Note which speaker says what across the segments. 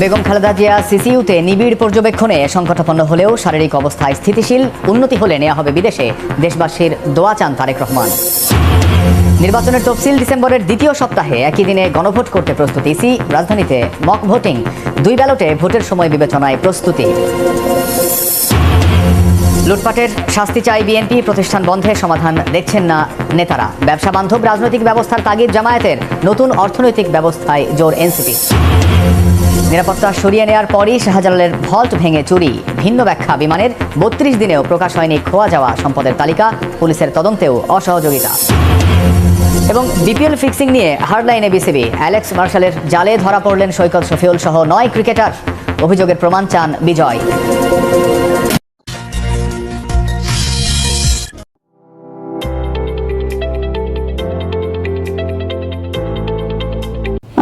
Speaker 1: বেগম খালেদা জিয়া সিসিইউতে নিবিড় পর্যবেক্ষণে সংকটাপন্ন হলেও শারীরিক অবস্থায় স্থিতিশীল, উন্নতি হলে নেওয়া হবে বিদেশে, দেশবাসীর দোয়া চান তারেক রহমান। নির্বাচনের তফসিল ডিসেম্বরের দ্বিতীয় সপ্তাহে একই দিনে গণভোট করতে প্রস্তুতি ইসি। রাজধানীতে মক ভোটিং, 2 ব্যালটে ভোটের সময় বিবেচনায় প্রস্তুতি। লুটপাটের শাস্তি চাই বিএনপি, প্রতিষ্ঠান বন্ধের সমাধান দেখছেন না নেতারা। ব্যবসা বান্ধব রাজনৈতিক ব্যবস্থার তাগিদ জামায়াতের, নতুন অর্থনৈতিক ব্যবস্থায় জোর এনসিপি। নিরাপত্তা সরিয়ে নেওয়ার পরই শাহজালালের ভল্ট ভেঙে চুরি, ভিন্ন ব্যাখ্যা বিমানের, 32 দিনেও প্রকাশ হয়নি খোয়া যাওয়া সম্পদের তালিকা, পুলিশের তদন্তেও অসহযোগিতা। এবং বিপিএল ফিক্সিং নিয়ে হার্ডলাইনে বিসিবি, অ্যালেক্স মার্শালের জালে ধরা পড়লেন সৈকত শফিউল সহ 9 ক্রিকেটার, অভিযোগের প্রমাণ চান বিজয়।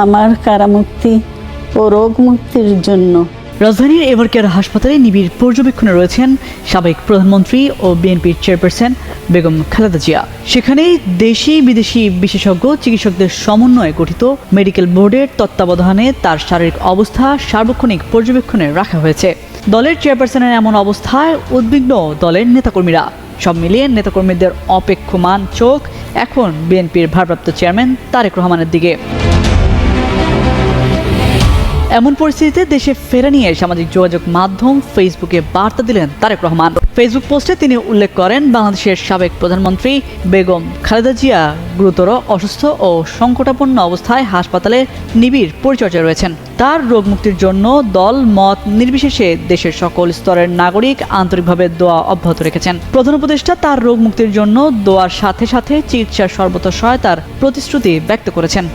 Speaker 2: আমার কারামুক্তি ও রোগ মুক্তির জন্য।
Speaker 3: রাজধানীর এভারকেয়ার হাসপাতালে নিবিড় পর্যবেক্ষণে রয়েছেন সাবেক প্রধানমন্ত্রী ও বিএনপির চেয়ারপারসন বেগম খালেদা জিয়া। সেখানে দেশি বিদেশি বিশেষজ্ঞ চিকিৎসকদের সমন্বয়ে গঠিত মেডিকেল বোর্ডের তত্ত্বাবধানে তার শারীরিক অবস্থা সার্বক্ষণিক পর্যবেক্ষণে রাখা হয়েছে। দলের চেয়ারপারসনের এমন অবস্থায় উদ্বিগ্ন দলের নেতাকর্মীরা। সব মিলিয়ে নেতাকর্মীদের অপেক্ষমান চোখ এখন বিএনপির ভারপ্রাপ্ত চেয়ারম্যান তারেক রহমানের দিকে। এমন পরিস্থিতিতে দেশে ফেরা নিয়ে সামাজিক যোগাযোগ মাধ্যম ফেসবুকে বার্তা দিলেন তারেক রহমান। ফেসবুক পোস্টে তিনি উল্লেখ করেন, বাংলাদেশের সাবেক প্রধানমন্ত্রী বেগম খালেদা জিয়া গুরুতর অসুস্থ ও সংকটাপন্ন অবস্থায় হাসপাতালে নিবিড় পরিচর্যায় রয়েছেন। তার রোগ মুক্তির জন্য দল মত নির্বিশেষে দেশের সকল স্তরের নাগরিক আন্তরিকভাবে দোয়া অব্যাহত রেখেছেন। প্রধান উপদেষ্টা তার রোগ মুক্তির জন্য দোয়ার সাথে সাথে চিকিৎসার সর্বত সহায়তার প্রতিশ্রুতি ব্যক্ত করেছেন।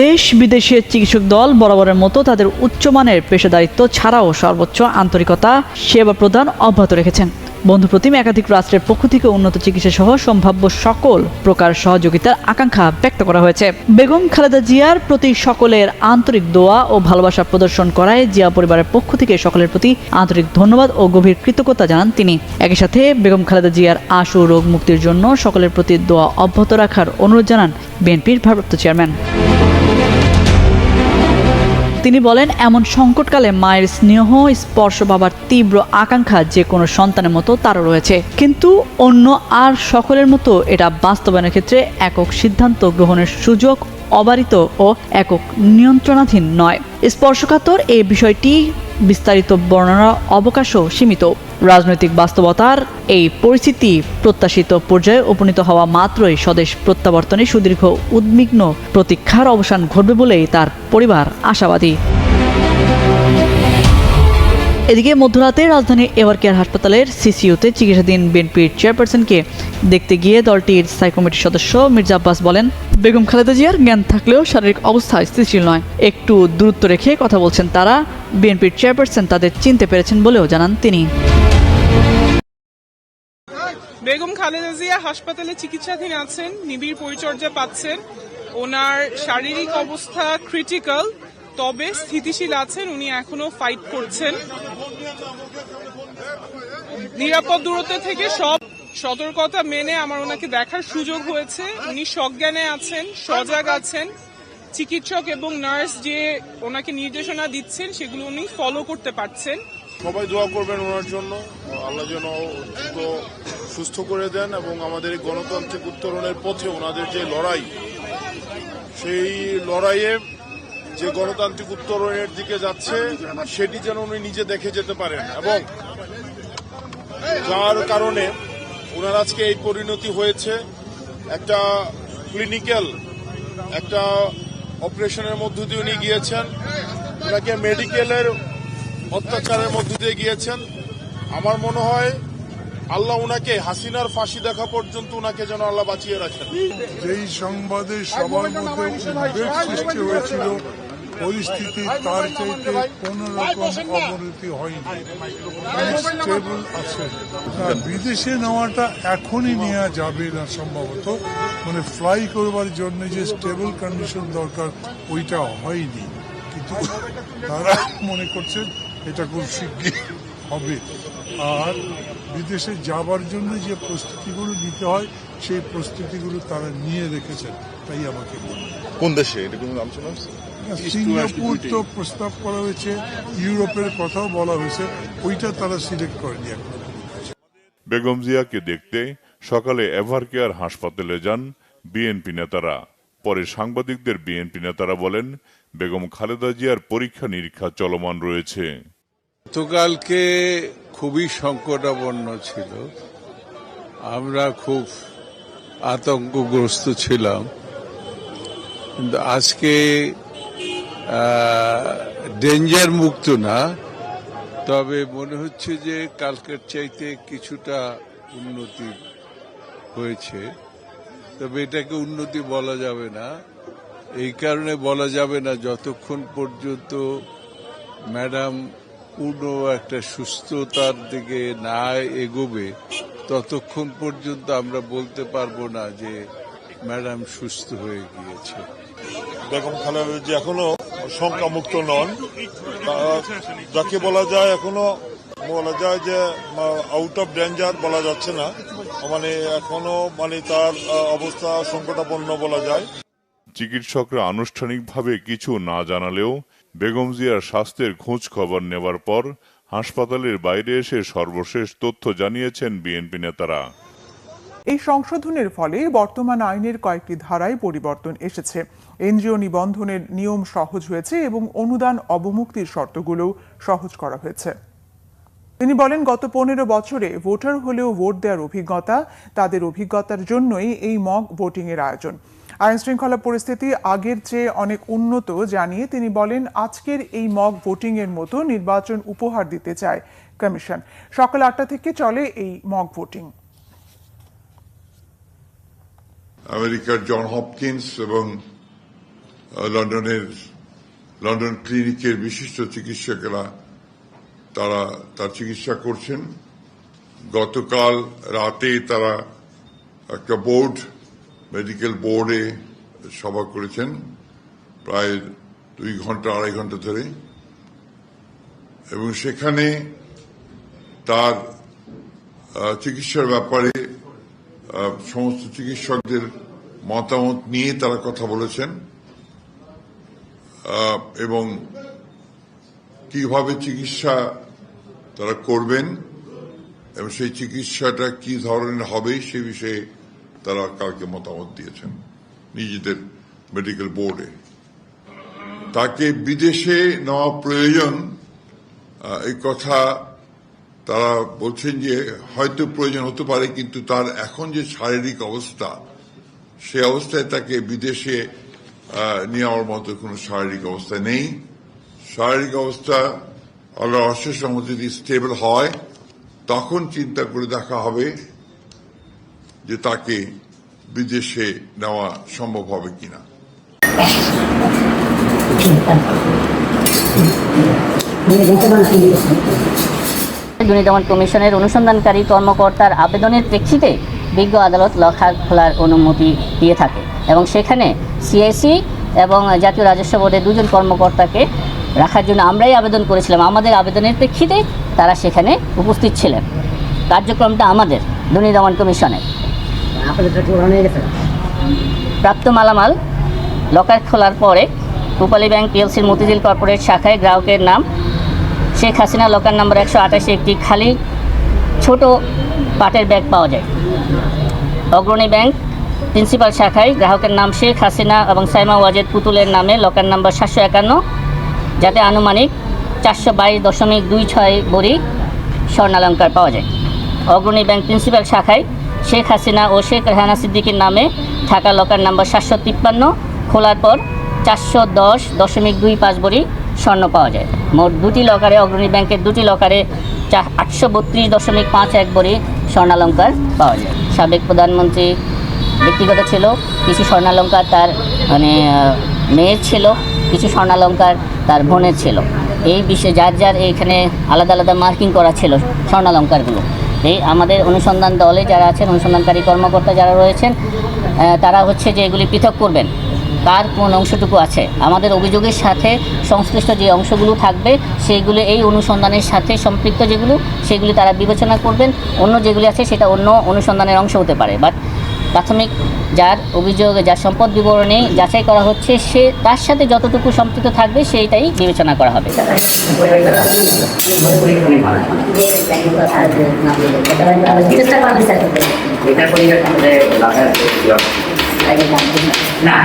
Speaker 3: দেশ বিদেশের চিকিৎসক দল বরাবরের মতো তাদের উচ্চমানের পেশাদারিত্ব ছাড়াও সর্বোচ্চ আন্তরিকতা সেবা প্রদান অব্যাহত রেখেছেন। বন্ধুপ্রতিম একাধিক রাষ্ট্রের পক্ষ থেকে উন্নত চিকিৎসা সহ সম্ভাব্য সকল প্রকার সহযোগিতার আকাঙ্ক্ষা ব্যক্ত করা হয়েছে। বেগম খালেদা জিয়ার প্রতি সকলের আন্তরিক দোয়া ও ভালোবাসা প্রদর্শন করায় জিয়া পরিবারের পক্ষ থেকে সকলের প্রতি আন্তরিক ধন্যবাদ ও গভীর কৃতজ্ঞতা জানান তিনি। একই সাথে বেগম খালেদা জিয়ার আশু রোগ মুক্তির জন্য সকলের প্রতি দোয়া অব্যাহত রাখার অনুরোধ জানান বিএনপির ভারপ্রাপ্ত চেয়ারম্যান। তিনি বলেন, এমন সংকটকালে মায়ের স্নেহ স্পর্শ পাবার তীব্র আকাঙ্ক্ষা যে কোনো সন্তানের মতো তারও রয়েছে, কিন্তু অন্য আর সকলের মতো এটা বাস্তবায়নের ক্ষেত্রে একক সিদ্ধান্ত গ্রহণের সুযোগ অবারিত ও একক নিয়ন্ত্রণাধীন নয়। স্পর্শকাতর এই বিষয়টি বিস্তারিত বর্ণনার অবকাশও সীমিত। রাজনৈতিক বাস্তবতার এই পরিস্থিতি প্রত্যাশিত পর্যায়ে উপনীত হওয়া মাত্রই স্বদেশ প্রত্যাবর্তনে সুদীর্ঘ উদ্বিগ্ন প্রতীক্ষার অবসান ঘটবে বলেই তার পরিবার আশাবাদী। এদিকে মধ্যরাতে রাজধানীর এভারকেয়ার হাসপাতালের সিসিইউতে চিকিৎসাধীন বিএনপির চেয়ারপারসনকে দেখতে গিয়ে দলটির স্থায়ী কমিটির সদস্য মির্জা আব্বাস বলেন, বেগম খালেদা জিয়ার জ্ঞান থাকলেও শারীরিক অবস্থা স্থিতিশীল নয়। একটু দূরত্ব রেখে কথা বলছেন তারা। বিএনপির চেয়ারপারসন তাদের চিনতে পেরেছেন বলেও জানান তিনি।
Speaker 4: বেগম খালেদা জিয়া হাসপাতালে চিকিৎসাধীন আছেন, নিবিড় পরিচর্যা পাচ্ছেন। ওনার শারীরিক অবস্থা ক্রিটিক্যাল, তবে স্থিতিশীল আছেন। উনি এখনো ফাইট করছেন। নিরাপদ দূরত্ব থেকে সব সতর্কতা মেনে আমার ওনাকে দেখার সুযোগ হয়েছে। উনি সজ্ঞানে আছেন, সজাগ আছেন। চিকিৎসক এবং নার্স যে ওনাকে নির্দেশনা দিচ্ছেন সেগুলো উনি ফলো করতে পারছেন।
Speaker 5: সবাই দোয়া করবেন ওনার জন্য, আল্লাহ যেন দ্রুত সুস্থ করে দেন এবং আমাদের এই গণতান্ত্রিক উত্তরণের পথে ওনাদের যে লড়াই, সেই লড়াইয়ে যে গণতান্ত্রিক উত্তরণের দিকে যাচ্ছে সেটি যেন উনি নিজে দেখে যেতে পারেন, এবং যার কারণে ওনার আজকে এই পরিণতি হয়েছে। একটা ক্লিনিক্যাল একটা অপারেশনের মধ্য দিয়ে উনি গিয়েছেন, ওনাকে মেডিকেলের অত্যাচারের মধ্য দিয়ে গিয়েছেন। আমার মনে হয় আল্লাহ উনাকে হাসিনার ফাঁসি দেখা পর্যন্ত উনাকে যেন আল্লাহ বাঁচিয়ে রাখেন।
Speaker 6: যেই সংবাদে সবার মধ্যে উদ্বেগ সৃষ্টি হয়েছিল, পরিস্থিতি তার চাইতে কোন রকম অবনতি হয়নি, স্টেবল আছে। বিদেশে নেওয়াটা এখনই নেওয়া যাবে না সম্ভবত, মানে ফ্লাই করবার জন্য যে স্টেবল কন্ডিশন দরকার ওইটা হয়নি, কিন্তু তারা মনে করছেন এটা খুব শিগগির হবে। আর বিদেশে যাবার জন্য যে প্রস্তুতিগুলো নিতে হয় সেই প্রস্তুতিগুলো তারা নিয়ে রেখেছেন, তাই আমাকে বলুন।
Speaker 5: কোন দেশে এটা কোনো নাম শোনা?
Speaker 6: সিঙ্গাপুর তো প্রস্তাব করা হয়েছে, ইউরোপের কথাও বলা হয়েছে, ওইটা তারা সিলেক্ট করেনি এখন।
Speaker 7: বেগম জিয়াকে দেখতে সকালে এভারকেয়ার হাসপাতালে যান বিএনপি নেতারা। পরে সাংবাদিকদের বিএনপি নেতারা বলেন, বেগম খালেদা জিয়ার পরীক্ষা নিরীক্ষা চলমান রয়েছে।
Speaker 8: গতকালকে খুবই সংকটাপন্ন ছিল, আমরা খুব আতঙ্কগ্রস্ত ছিলাম, কিন্তু আজকে ডেঞ্জার মুক্ত না, তবে মনে হচ্ছে যে কালকের চাইতে কিছুটা উন্নতি হয়েছে। তবে এটাকে উন্নতি বলা যাবে না, এই কারণে বলা যাবে না যতক্ষণ পর্যন্ত ম্যাডাম পূর্ণ একটা সুস্থতার দিকে না এগোবে ততক্ষণ পর্যন্ত আমরা বলতে পারবো না যে ম্যাডাম সুস্থ হয়ে গিয়েছে।
Speaker 5: বেগম খালেদা জিয়া এখনো শঙ্কামুক্ত নন, যাকে বলা যায় এখনো বলা যায় যে আউট অফ ডেঞ্জার বলা যাচ্ছে না, মানে এখনো মানে তার অবস্থা সংকটাপন্ন বলা যায়।
Speaker 7: চিকিৎসকরা আনুষ্ঠানিকভাবে কিছু না জানালেও বেগম জিয়ার স্বাস্থ্যের খোঁজ খবর নেবার পর হাসপাতালের বাইরে এসে সর্বশেষ তথ্য জানিয়েছেন বিএনপি নেতারা।
Speaker 9: এই সংশোধনের ফলে বর্তমান আইনের কয়েকটি ধারায় পরিবর্তন এসেছে। এনজিও নিবন্ধনের নিয়ম সহজ হয়েছে এবং অনুদান অবমুক্তির শর্তগুলোও সহজ করা হয়েছে। তিনি বলেন, গত 15 বছরে ভোটার হলেও ভোট দেওয়ার অভিজ্ঞতা, তাদের অভিজ্ঞতার জন্যই এই মক ভোটিং এর আয়োজন। আইন শৃঙ্খলা পরিস্থিতি আগের চেয়ে অনেক উন্নত জানিয়ে তিনি বলেন, আজকের এই মক ভোটিং এর মতো নির্বাচন উপহার দিতে চায় কমিশন। সকাল 8টা থেকে চলে এই মক ভোটিং।
Speaker 10: আমেরিকার জন হপকিন্স এবং লন্ডন ক্লিনিকের বিশিষ্ট চিকিৎসকেরা তারা তার চিকিৎসা করছেন। গতকাল রাতে তারা একটা মেডিকেল বোর্ডে সভা করেছেন প্রায় 2 ঘন্টা 2.5 ঘন্টা ধরে, এবং সেখানে তার চিকিৎসার ব্যাপারে সমস্ত চিকিৎসকদের মতামত নিয়ে তারা কথা বলেছেন এবং কিভাবে চিকিৎসা তারা করবেন এবং সেই চিকিৎসাটা কি ধরনের হবে সে বিষয়ে তারা কালকে মতামত দিয়েছেন নিজেদের মেডিকেল বোর্ডে। তাকে বিদেশে নেওয়া প্রয়োজন এই কথা তারা বলছেন যে হয়তো প্রয়োজন হতে পারে, কিন্তু তার এখন যে শারীরিক অবস্থা সে অবস্থায় তাকে বিদেশে নেওয়ার মতো কোনো শারীরিক অবস্থা নেই। শারীরিক অবস্থা আল্লাহর অশেষ রহমতে যদি স্টেবল হয় তখন চিন্তা করে দেখা হবে যে তাকে বিদেশে নেওয়া সম্ভব হবে কিনা।
Speaker 11: দুর্নীতি দমন কমিশনের অনুসন্ধানকারী কর্মকর্তার আবেদনের প্রেক্ষিতে বিজ্ঞ আদালত লকার খোলার অনুমতি দিয়ে থাকে এবং সেখানে সিআইসি এবং জাতীয় রাজস্ব বোর্ডের 2 জন কর্মকর্তাকে রাখার জন্য আমরাই আবেদন করেছিলাম। আমাদের আবেদনের প্রেক্ষিতে তারা সেখানে উপস্থিত ছিলেন। কার্যক্রমটা আমাদের দুর্নীতি দমন কমিশনের। প্রাপ্ত মালামাল লকার খোলার পরে রূপালী ব্যাংক পিএলসির মতিঝিল কর্পোরেট শাখায় গ্রাহকের নাম শেখ হাসিনা, লকার নাম্বার 128 একটি খালি ছোট পাটের ব্যাগ পাওয়া যায়। অগ্রণী ব্যাংক প্রিন্সিপাল শাখায় গ্রাহকের নাম শেখ হাসিনা এবং সাইমা ওয়াজেদ পুতুলের নামে লকার নাম্বার 751, যাতে আনুমানিক 422.26 ভরি স্বর্ণালঙ্কার পাওয়া যায়। অগ্রণী ব্যাংক প্রিন্সিপাল শাখায় শেখ হাসিনা ও শেখ রেহানা সিদ্দিকীর নামে থাকা লকার নাম্বার 753 খোলার পর 410.25 ভরি স্বর্ণ পাওয়া যায়। মোট 2টি লকারে, অগ্রণী ব্যাংকের 2টি লকারে 832.51 ভরি স্বর্ণালঙ্কার পাওয়া যায়। সাবেক প্রধানমন্ত্রী ব্যক্তিগত ছিল, কিছু স্বর্ণালঙ্কার তার মেয়ের ছিল, কিছু স্বর্ণালঙ্কার তার বোনের ছিল। এই বিষয়ে যার এইখানে আলাদা আলাদা মার্কিং করা ছিল স্বর্ণালঙ্কারগুলো। এই আমাদের অনুসন্ধান দলে যারা আছেন, অনুসন্ধানকারী কর্মকর্তা যারা রয়েছেন, তারা হচ্ছে যে এগুলি পৃথক করবেন, কার কোন অংশটুকু আছে। আমাদের অভিযোগের সাথে সংশ্লিষ্ট যে অংশগুলো থাকবে সেইগুলো এই অনুসন্ধানের সাথে সম্পৃক্ত যেগুলো, সেগুলি তারা বিবেচনা করবেন। অন্য যেগুলি আছে সেটা অন্য অনুসন্ধানের অংশ হতে পারে, বাট প্রাথমিক যার অভিযোগ, যার সম্পদ বিবরণী যাচাই করা হচ্ছে, সে তার সাথে যতটুকু সম্পৃক্ত থাকবে সেইটাই বিবেচনা করা হবে।
Speaker 12: না